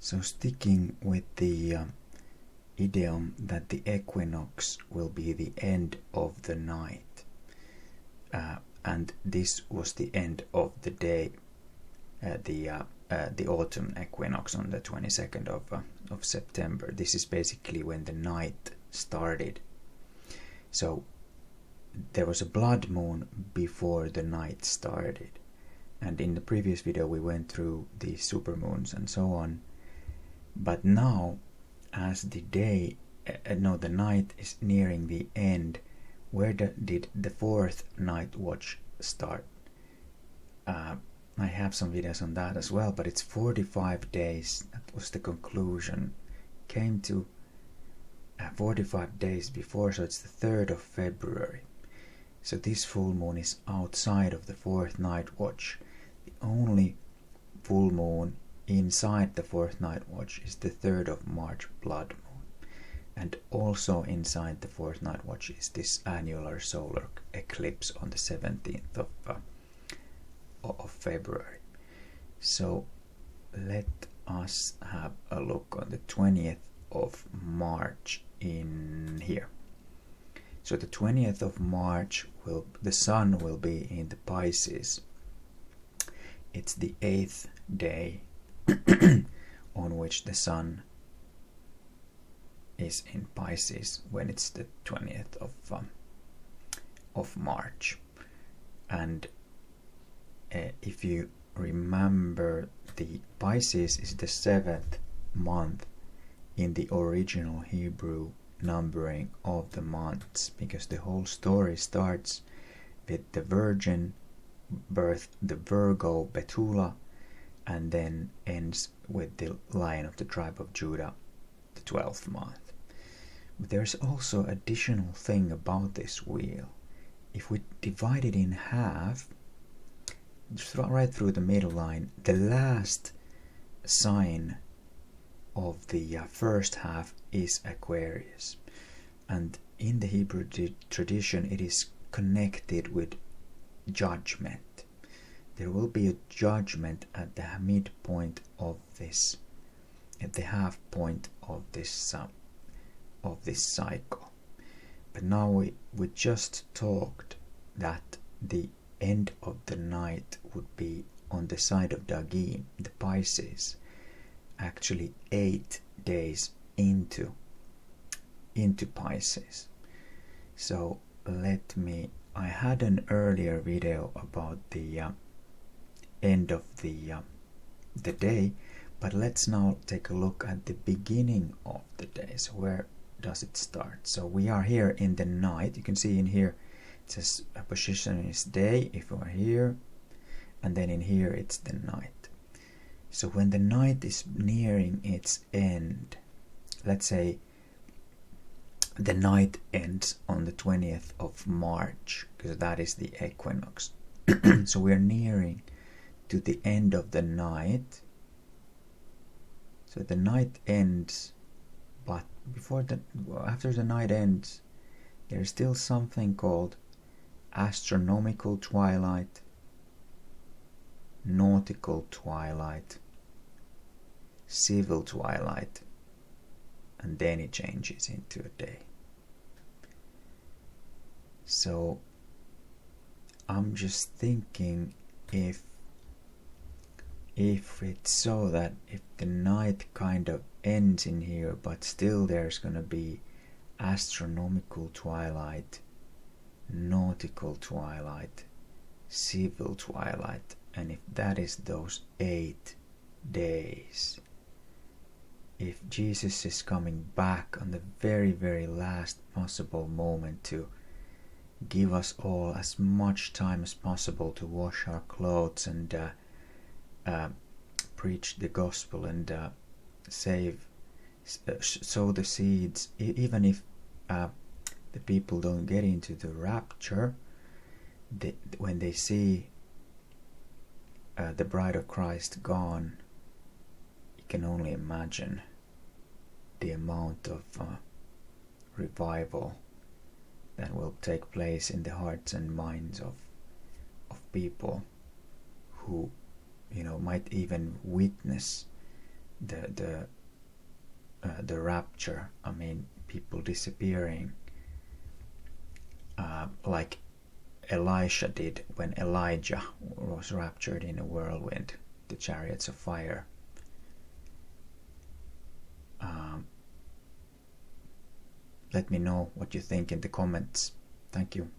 So sticking with the idiom that the equinox will be the end of the night, and this was the end of the day, the autumn equinox on the 22nd of September. This is basically when the night started. So there was a blood moon before the night started, and in the previous video we went through the supermoons and so on. But now, as the the night is nearing the end, where did the fourth night watch start? I have some videos on that as well, but it's 45 days. That was the conclusion. Came to 45 days before, so it's the 3rd of February. So this full moon is outside of the fourth night watch. The only full moon inside the fourth night watch is the 3rd of March blood moon. And also inside the fourth night watch is this annular solar eclipse on the 17th of February. So let us have a look on the 20th of March in here. So the 20th of March the sun will be in the Pisces. It's the 8th day on which the sun is in Pisces when it's the 20th of March. And if you remember, the Pisces is the 7th month in the original Hebrew numbering of the months, because the whole story starts with the Virgin birth, the Virgo Betula, and then ends with the Lion of the tribe of Judah, the 12th month. But there's also additional thing about this wheel. If we divide it in half, just right through the middle line, the last sign of the first half is Aquarius, and in the Hebrew tradition it is connected with judgment. There will be a judgment at the midpoint of this, at the half point of this cycle. But now we just talked that the end of the night would be on the side of Dagim, the Pisces, actually 8 days into Pisces. So I had an earlier video about the end of the day, but let's now take a look at the beginning of the day. So where does it start? So we are here in the night. You can see in here it says a position is day if we're here, and then in here it's the night. So when the night is nearing its end, let's say the night ends on the 20th of March, because that is the equinox. So we're nearing to the end of the night. So the night ends, but after the night ends, there's still something called astronomical twilight, nautical twilight, civil twilight, and then it changes into a day. So I'm just thinking, if it's so that if the night kind of ends in here, but still there's gonna be astronomical twilight, nautical twilight, civil twilight, and if that is those 8 days, if Jesus is coming back on the very, very last possible moment to give us all as much time as possible to wash our clothes and preach the gospel and sow the seeds, even if the people don't get into the rapture, when they see the bride of Christ gone, you can only imagine the amount of revival that will take place in the hearts and minds of people who might even witness the rapture. I mean, people disappearing, like Elisha did when Elijah was raptured in a whirlwind, the chariots of fire. Let me know what you think in the comments. Thank you.